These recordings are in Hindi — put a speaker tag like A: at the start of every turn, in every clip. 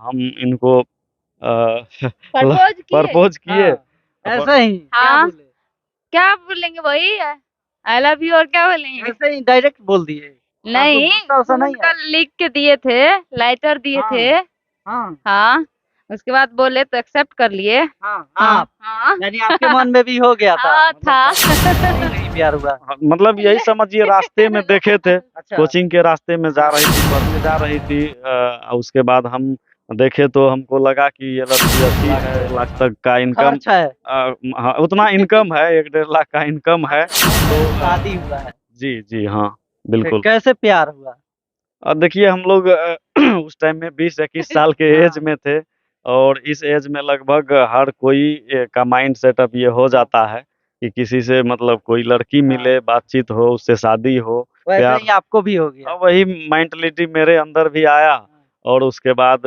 A: हम इनको
B: प्रपोज किए।
A: प्रपोज किए।
C: हाँ, ऐसे ही क्या
B: हाँ।
C: बोले?
B: क्या बोलेंगे वही आई लव यू और क्या बोलेंगे।
C: ऐसे ही डायरेक्ट बोल दिए। आपको
B: नहीं,
C: गुस्सा वुस्सा
B: खून
C: नहीं
B: का
C: आया?
B: लिख के दिए थे, लाइटर दिए थे।
C: हाँ हाँ
B: हाँ, उसके बाद बोले तो एक्सेप्ट कर लिए।
C: हाँ
B: हाँ
C: आप
B: हाँ
C: यानी आपके मन में भी हो गया था,
B: हाँ था।
C: नहीं नहीं प्यार हुआ।
A: मतलब यही समझिए, रास्ते में देखे थे,
C: अच्छा
A: कोचिंग के रास्ते में जा रही थी, पढ़ने जा रही थी। उसके बाद हम देखे तो हमको लगा कि ये लड़की अच्छी है, 1 लाख तक का इनकम।
C: खर्च है।
A: हाँ, उतना इनकम है, 1-1.5 लाख का इनकम है। तो
C: शादी हुआ है।
A: जी जी हाँ,
C: फिर
A: बिल्कुल।
C: कैसे प्यार हुआ?
A: देखिए हम लोग उस टाइम में 20-21 साल के एज
C: हाँ
A: में थे, और इस एज में लगभग हर कोई का माइंड सेटअप ये हो जाता है कि किसी से मतलब कोई लड़की मिले,
C: हाँ,
A: बातचीत हो, उससे शादी हो,
C: वैसे
A: प्यार
C: ही
A: हो।
C: आपको भी हो गया।
A: वही मेंटालिटी मेरे अंदर भी आया, और उसके बाद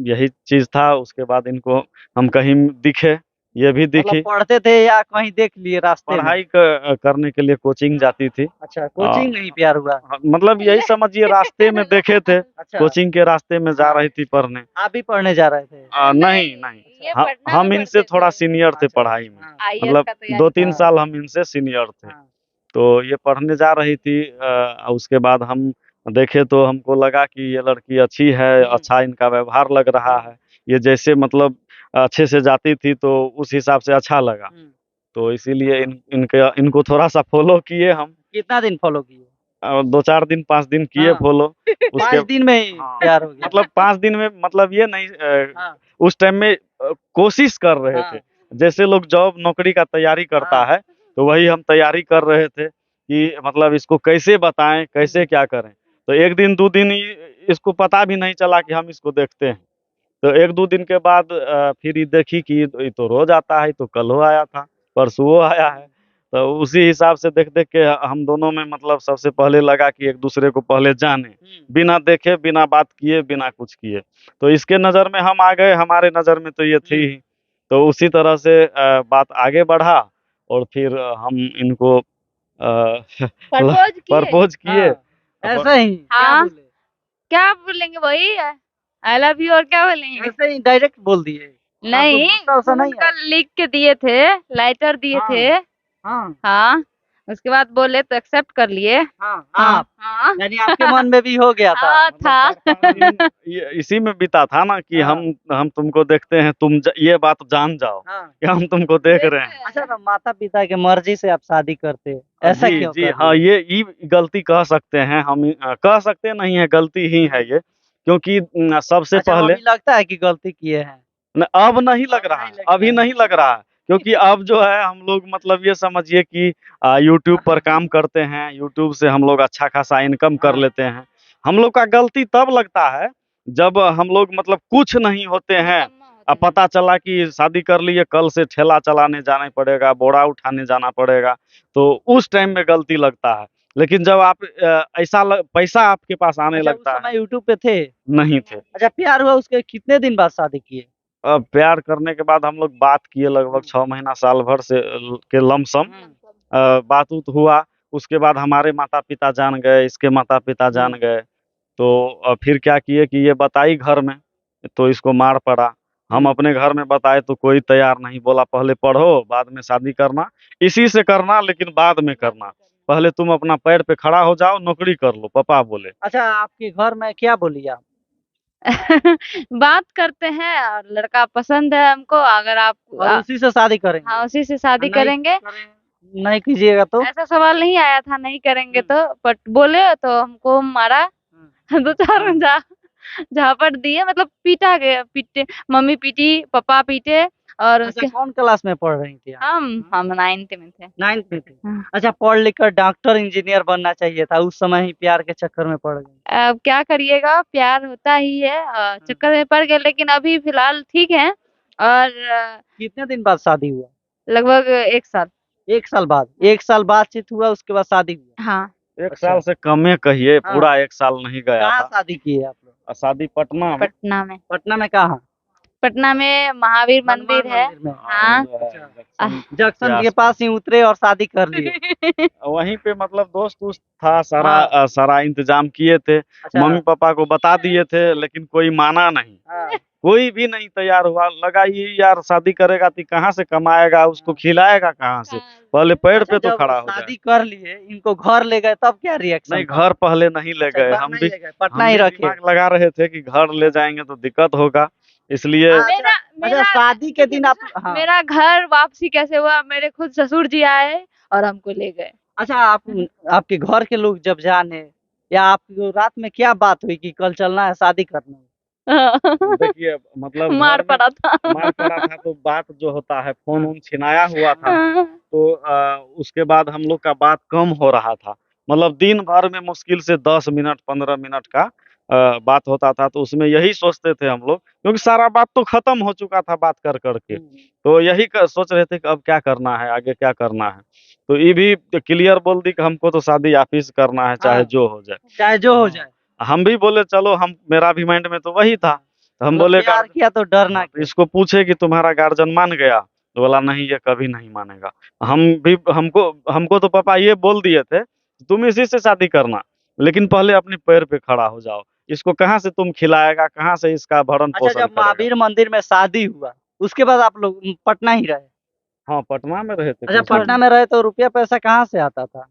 A: यही चीज़ था। उसके बाद इनको हम कहीं दिखे, ये भी
C: मतलब
A: दिखी।
C: पढ़ते थे या कहीं देख लिए रास्ते में?
A: पढ़ाई करने के लिए कोचिंग जाती थी।
C: अच्छा,
A: अ,
C: कोचिंग नहीं प्यार हुआ।
A: हाँ, मतलब यही समझिए, रास्ते में देखे थे,
C: अच्छा,
A: कोचिंग के रास्ते में जा रही थी पढ़ने।
C: आप भी पढ़ने जा रहे थे?
A: नहीं, नहीं।
B: ये
A: ह
B: पटना
A: हम
B: में
A: इनसे
B: पढ़ते
A: थोड़ा
B: थे।
A: सीनियर थे
C: अच्छा,
A: पढ़ाई में।
C: हाँ,
B: आईएएस
A: मतलब
B: का तैयारी
A: 2-3
C: हाँ,
A: साल हम इनसे सीनियर थे।
C: हाँ,
A: तो ये पढ़ने जा रही थी, उसके बाद हम देखे तो हमको लगा कि ये लड़की अच्छी है,
C: हुँ,
A: अच्छा इनका व्यवहार लग रहा
C: हुँ,
A: है। ये जैसे मतलब अच्छे से जाती थी तो उस हिसाब से अच्छा लगा।
C: हुँ।
A: तो इसीलिए इनको थोड़ा-सा फ़ॉलो किए हम।
C: कितना दिन फॉलो किए?
A: 2-4 दिन, 5 दिन किए
C: हाँ,
A: फ़ॉलो। उसके
C: 5 दिन में ही
A: हाँ,
C: प्यार हो गया।
A: मतलब 5 दिन में, मतलब ये नहीं,
C: हाँ,
A: उस टाइम में कोशिश कर रहे थे।
C: हाँ,
A: जैसे लोग जॉब नौकरी का तैयारी करता
C: हाँ,
A: है, तो वही हम तैयारी कर रहे थे कि मतलब इसको कैसे बताएँ, कैसे क्या करें? तो 1 दिन 2 दिन इसको पता भी नहीं चला कि हम इसको देखते हैं। तो 1-2 दिन के बाद फिर ये देखी कि ये तो रोज़ आता है, ये तो कल आया था, परसों आया है। तो उसी हिसाब से देख-देख के हम दोनों में मतलब सबसे पहले लगा कि एक-दूसरे को पहले जानें,
C: हुँ,
A: बिना देखे, बिना बात किए, बिना कुछ किए। तो इसके नज़र में हम आ गए, हमारे नज़र में तो ये थी
C: हुँ।
A: ही। तो उसी तरह से बात आगे बढ़ा, और फिर हम इनको ल
B: प्रपोज किए।
A: प्रपोज़ किए।
C: हाँ, ऐसे ही क्या
B: हाँ,
C: बोले?
B: क्या बोलेंगे वही आई लव यू और क्या बोलेंगे।
C: ऐसे ही डायरेक्ट बोल दिए। आपको
B: नहीं,
C: गुस्सा वुस्सा
B: खून
C: नहीं
B: का
C: आया?
B: लिख के दिए थे, लाइटर दिए थे।
C: हाँ, हाँ,
B: हाँ, उसके बाद बोले तो एक्सेप्ट कर लिए।
C: हाँ,
B: हाँ
C: आप
B: हाँ
C: यानी आपके मन में भी हो गया था।
B: हाँ
A: मतलब
B: था।
A: 4-5 दिन ये इसी में बीता था ना कि
C: हाँ,
A: हम तुमको देखते हैं, ये बात जान जाओ
C: हाँ।
A: कि हम तुमको देख
B: देख
A: रहे
B: रहे
A: हैं।
C: अच्छा,
B: हैं।
C: तो माता-पिता की मर्ज़ी से आप शादी करते, ऐसा
A: जी,
C: क्यों
A: जी,
C: कर
A: हाँ,
C: दिए?
A: ये गलती कह सकते हैं हम, कह सकते नहीं है, गलती ही है ये। क्योंकि सबसे
C: अच्छा,
A: पहले
C: अभी लगता है कि गलती किए हैं?
A: अब नहीं लग
C: अब
A: रहा
C: नहीं
A: है,
C: लग
A: अभी
C: रहा है।
A: नहीं लग रहा है। क्योंकि अब जो है हम लोग मतलब ये समझिए कि यूट्यूब पर काम करते हैं, यूट्यूब से हम लोग अच्छा खासा इनकम कर
C: हाँ,
A: लेते हैं। हम लोग का गलती तब लगता है जब हम लोग मतलब कुछ नहीं होते हैं,
B: निकम्मा होते हैं।
A: पता चला कि शादी कर लिए, कल से ठेला चलाने जाना पड़ेगा, बोरा उठाने जाना पड़ेगा, तो उस टाइम में गलती लगता है। लेकिन जब आप पैसा आपके पास आने
C: अच्छा उस
A: लगता है,
C: समय यूट्यूब पे थे?
A: नहीं थे।
C: अच्छा, प्यार हुआ उसके कितने दिन बाद शादी किए?
A: प्यार करने के बाद हम लोग बात किए लगभग
C: हुँ,
A: 6 महीना, साल भर से के लमसम
C: हुँ,
A: बात-वूत हुआ। उसके बाद हमारे माता-पिता जान गए, इसके माता-पिता जान
C: हुँ,
A: गए। तो फिर क्या किए कि ये बताई घर में, तो इसको मार पड़ा। हम
C: हुँ।
A: अपने घर में बताए तो कोई तैयार नहीं, बोला पहले पढ़ो, बाद में शादी करना। इसी से करना, लेकिन बाद में करना। पहले तुम अपना पैर पे खड़ा हो जाओ, नौकरी कर लो, पापा बोले।
C: अच्छा, आपके घर में क्या बोली आप?
B: बात करते हैं और लड़का पसंद है हमको, अगर आप
C: और उसी से शादी करेंगे?
B: हाँ उसी से शादी
C: नहीं
B: करेंगे।
C: नहीं कीजिएगा तो?
B: ऐसा सवाल नहीं आया था नहीं करेंगे
C: हुँ,
B: तो, बट बोले तो हमको मारा।
C: हुँ,
B: 2-4 झापट दिए, मतलब पीटा गया, पीटे, मम्मी पीटी, पापा पीटे। और
C: अच्छा,
B: उसके
C: कौन क्लास में पढ़ रही थी आप?
B: हम 9th में थे।
C: 9th में थी।
B: हाँ।
C: अच्छा, पढ़ लिख कर डॉक्टर, इंजीनियर बनना चाहिए था, उस समय ही प्यार के चक्कर में पड़ गई।
B: अब क्या करिएगा, प्यार होता ही है,
C: हुँ,
B: चक्कर में पड़ गए, लेकिन अभी फिलहाल ठीक है। और
C: कितने दिन बाद शादी हुआ?
B: लगभग 1 साल।
C: 1 साल बाद? 1 साल बातचीत हुआ उसके बाद शादी हुआ?
B: हाँ।
A: 1 साल
C: अच्छा,
A: से कमे कहिए,
C: हाँ।
A: पूरा 1 साल नहीं गया
C: कहाँ
A: था।
C: शादी किए आप लोग?
A: शादी पटना में।
B: पटना में।
C: पटना में कहाँ?
B: पटना में महावीर
C: हनुमान
B: मंदिर है।
C: मंदिर में
B: हाँ।
C: जंक्शन के पास ही उतरे और शादी कर लिए।
A: वहीं पे मतलब दोस्त उस्त था सारा
C: हाँ।
A: सारा इंतजाम किए थे।
C: अच्छा।
A: मम्मी पापा को बता दिए थे लेकिन कोई माना नहीं।
C: हाँ।
A: कोई भी नहीं तैयार हुआ। लगा ये यार शादी करेगा तो कहाँ से कमाएगा, उसको खिलाएगा कहाँ से, पहले पैर
C: अच्छा,
A: पे तो
C: जब
A: खड़ा हो
C: शादी
A: जाए।
C: कर लिए इनको घर ले गए तब क्या रिएक्शन
A: नहीं,
C: था?
A: घर पहले नहीं ले
C: अच्छा,
A: गए।
C: घर
A: हम
C: नहीं
A: भी
C: ले गए, पटना
A: हम
C: ही
A: भी
C: रखे।
A: दिमाग लगा रहे थे कि घर ले जाएंगे तो दिक्कत होगा, इसलिए
C: अच्छा,
B: मेरा
C: अच्छा,
B: मेरा
C: शादी के दिन आप हाँ।
B: मेरा घर वापसी कैसे हुआ, मेरे खुद ससुर जी आए और हमको ले गए।
C: अच्छा, आपके घर के लोग जब जाने या आपको रात में क्या बात हुई कि कल चलना है शादी करने?
A: देखिए मतलब
B: मार
A: घर में
B: पड़ा था।
A: मार पड़ा था तो बात जो होता है फोन वोन छिनाया हुआ था।
B: हाँ।
A: तो उसके बाद हम लोग का बात कम हो रहा था। मतलब दिन भर में मुश्किल से 10 मिनट 15 मिनट का बात होता था। तो उसमें यही सोचते थे हम लोग, क्योंकि सारा बात तो खत्म हो चुका था बात कर कर के। तो यही सोच रहे थे कि अब क्या करना है, आगे क्या करना है। तो ये भी क्लियर बोल दी कि हमको तो शादी ऑफिस करना है, चाहे
C: हाँ।
A: जो हो जाए।
C: चाहे जो हो जाए।
A: हम भी बोले चलो, हम मेरा भी माइंड में तो वही था। तो हम
C: मतलब
A: बोले
C: प्यार किया तो डरना क्यों?
A: इसको पूछे कि तुम्हारा गार्जियन मान गया, तो बोला नहीं, ये कभी नहीं मानेगा। हम भी हमको हमको तो पापा ये बोल दिए थे तुम इसी से शादी करना, लेकिन पहले अपने पैर पे खड़ा हो जाओ। इसको कहाँ से तुम खिलाएगा, कहाँ से इसका भरण
C: अच्छा,
A: पोषण
C: जब
A: करेगा।
C: महावीर मंदिर में शादी हुआ उसके बाद आप लोग पटना ही रहे?
A: हाँ, पटना में रहे थे
C: अच्छा,
A: कुछ दिन।
C: पटना में रहे तो रुपया पैसा कहाँ से आता था?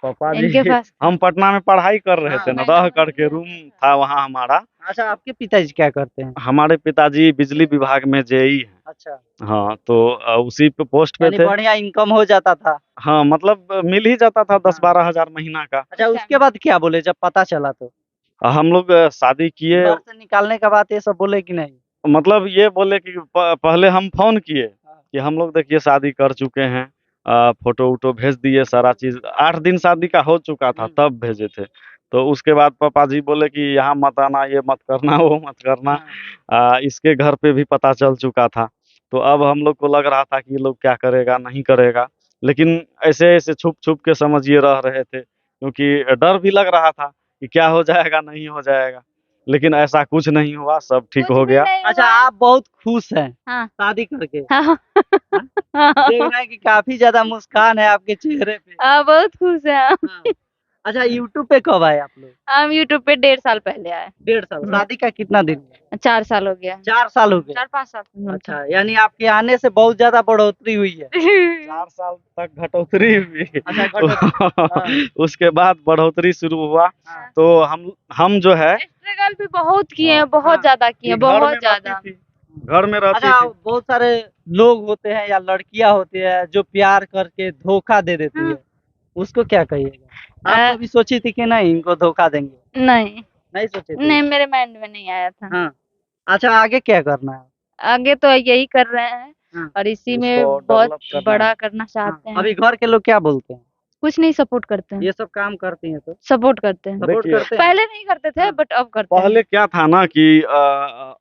A: पापा
B: इनके
A: जी
B: पास
A: हम पटना में पढ़ाई कर रहे थे ना,
B: हाँ।
A: रह करके रूम था वहाँ हमारा।
C: अच्छा, आपके पिताजी क्या करते हैं?
A: हमारे पिताजी बिजली विभाग में जेई हैं।
C: अच्छा,
A: हाँ, तो उसी पे पोस्ट पे
C: यानी
A: थे।
C: बढ़िया इनकम हो जाता था।
A: हाँ, मतलब मिल ही जाता था 10-12 हजार महीना का।
C: अच्छा, उसके बाद क्या बोले जब पता चला तो?
A: हम लोग शादी किए।
C: घर से निकालने के बाद ये सब बोले कि नहीं?
A: मतलब ये बोले कि पहले हम फोन किए
C: हाँ।
A: कि हम लोग देखिए शादी कर चुके हैं। फोटो वोटो भेज दिए, सारा चीज 8 दिन शादी का हो चुका था तब भेजे थे। तो उसके बाद पापा जी बोले कि यहाँ मत आना, ये मत करना, वो मत करना। इसके घर पे भी पता चल चुका था। तो अब हम लोग को लग रहा था कि ये लोग क्या करेगा नहीं करेगा, लेकिन ऐसे ऐसे छुप छुप के समझिए रह रहे थे, क्योंकि डर भी लग रहा था कि क्या हो जाएगा नहीं हो जाएगा। लेकिन ऐसा कुछ नहीं हुआ, सब ठीक
B: कुछ
A: हो
B: भी
A: गया।
B: नहीं
C: अच्छा,
B: हुआ।
C: आप बहुत खुश हैं
B: हाँ।
C: शादी करके?
B: हाँ।
C: देख रहे हैं कि काफी ज्यादा मुस्कान है आपके चेहरे पे।
B: बहुत खुश है।
C: हाँ। अच्छा, यूट्यूब पे कब आए आप लोग?
B: हम यूट्यूब पे 1.5 साल पहले आए।
C: 1.5 साल? शादी का कितना दिन हुआ?
B: 4 साल हो गया।
C: 4 साल हो गए?
B: 4-5 साल।
C: अच्छा, यानी आपके आने से बहुत ज्यादा बढ़ोतरी हुई है।
A: 4 साल तक घटोतरी हुई।
C: अच्छा, हाँ।
A: उसके बाद बढ़ोतरी शुरू हुआ।
C: हाँ।
A: तो हम जो है
B: स्ट्रगल भी बहुत किए हैं,
A: हाँ,
B: बहुत ज्यादा किए
A: ये
B: हैं,
A: घर में
B: बहुत
A: रहती
B: ज्यादा।
A: थी, घर में रहती
C: अच्छा,
A: थी।
C: बहुत सारे लोग होते हैं या लड़कियां होती है जो प्यार करके धोखा दे देती है, उसको क्या कहिएगा? आप
B: अ,
C: कभी सोची थी कि नहीं इनको धोखा देंगे?
B: नहीं
C: नहीं सोची थी?
B: नहीं, मेरे माइंड में नहीं आया था।
C: हाँ। अच्छा, आगे क्या करना है?
B: आगे तो यही कर रहे हैं
C: हाँ।
B: और इसी में
A: इसको
B: बहुत
A: डेवलप करना
B: बड़ा
A: है।
B: करना चाहते हैं।
C: अभी घर के लोग क्या बोलते हैं?
B: कुछ नहीं, सपोर्ट करते हैं।
C: ये सब काम करती हैं तो
B: सपोर्ट करते हैं।
C: सपोर्ट
A: देखिए,
C: करते हैं?
B: पहले नहीं करते थे,
C: हाँ।
B: बट अब करते हैं।
A: पहले क्या था ना कि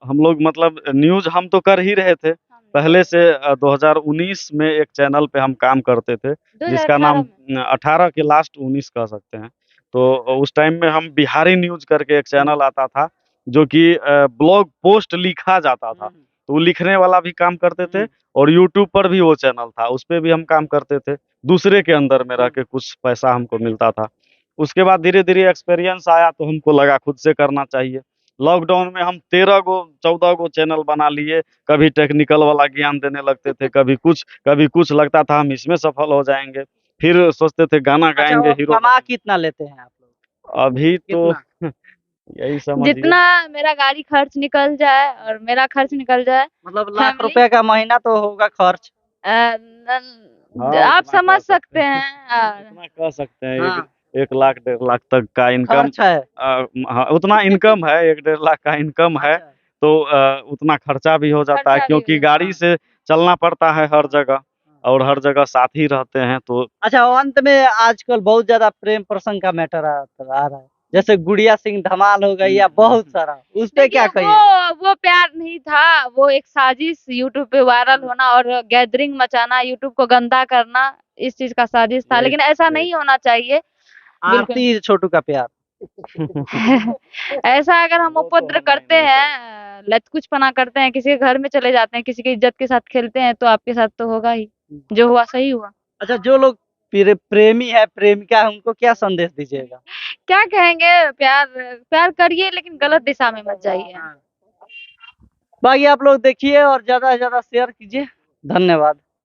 A: हम लोग मतलब न्यूज़ हम तो कर ही रहे थे। पहले से 2019 में एक चैनल पे हम काम करते थे, जिसका
B: 2018
A: नाम
B: में।
A: 18 के लास्ट 19 कह सकते हैं। तो उस टाइम में हम बिहारी न्यूज़ करके एक चैनल आता था, जो कि ब्लॉग पोस्ट लिखा जाता था। तो वो लिखने वाला भी काम करते थे और यूट्यूब पर भी वो चैनल था, उस पे भी हम काम करते थे। दूसरे के अंदर में रह के कुछ पैसा हमको मिलता था। उसके बाद धीरे-धीरे एक्सपीरियंस आया तो हमको लगा खुद से करना चाहिए। लॉकडाउन में हम 13 गो 14 गो चैनल बना लिए। कभी टेक्निकल वाला ज्ञान देने लगते थे, कभी कुछ लगता था हम इसमें सफल हो जाएँगे। फिर सोचते थे गाना
C: अच्छा,
A: गाएँगे,
C: वो
A: हीरो
C: कमा कितना लेते हैं आप लोग?
A: अभी तो
C: कितना?
A: यही समझिए।
B: जितना मेरा गाड़ी खर्च निकल जाए और मेरा खर्च निकल जाए,
C: मतलब लाख
B: फैमिली
C: रुपए का महीना तो होगा खर्च।
B: आप
A: उतना
B: समझ
A: कह सकते
B: सकते हैं।
A: उतना कह सकते हैं।
C: हाँ।
A: 1 लाख 1.5 लाख तक का इनकम
C: खर्च है।
A: हाँ, उतना इनकम है, 1 डेढ़ लाख का इनकम है।
C: अच्छा।
A: तो उतना खर्चा भी हो जाता है,
B: खर्चा भी
A: क्योंकि
B: हो जाता
A: गाड़ी से चलना पड़ता है हर जगह और हर जगह साथ ही रहते हैं। तो
C: अच्छा, अंत में आजकल बहुत ज्यादा प्रेम प्रसंग का मैटर आ रहा है, जैसे गुड़िया सिंह धमाल हो गई या बहुत सारा, उस पे क्या
B: देखिए,
C: कहिएगा?
B: वो प्यार नहीं था, वो एक साजिश, यूट्यूब पे वायरल होना और गैदरिंग मचाना, यूट्यूब को गंदा करना, इस चीज का साजिश था।
A: यही
B: लेकिन ऐसा
A: यही
B: नहीं होना चाहिए। बिल्कुल।
C: आरती छोटू का प्यार?
B: ऐसा अगर हम
A: वो तो
B: उपद्र
A: हम
B: करते
A: नहीं
B: हैं, लत-कुचपना करते हैं, किसी के घर में चले जाते हैं, किसी की इज्जत के साथ खेलते हैं, तो आपके साथ तो होगा ही। जो हुआ सही हुआ।
C: अच्छा, जो लोग प्रेमी है, प्रेमिका है, उनको क्या संदेश दीजिएगा?
B: क्या कहेंगे, प्यार प्यार करिए लेकिन गलत दिशा में मत जाइए।
C: बाकी आप लोग देखिए और ज़्यादा से ज़्यादा शेयर कीजिए। धन्यवाद।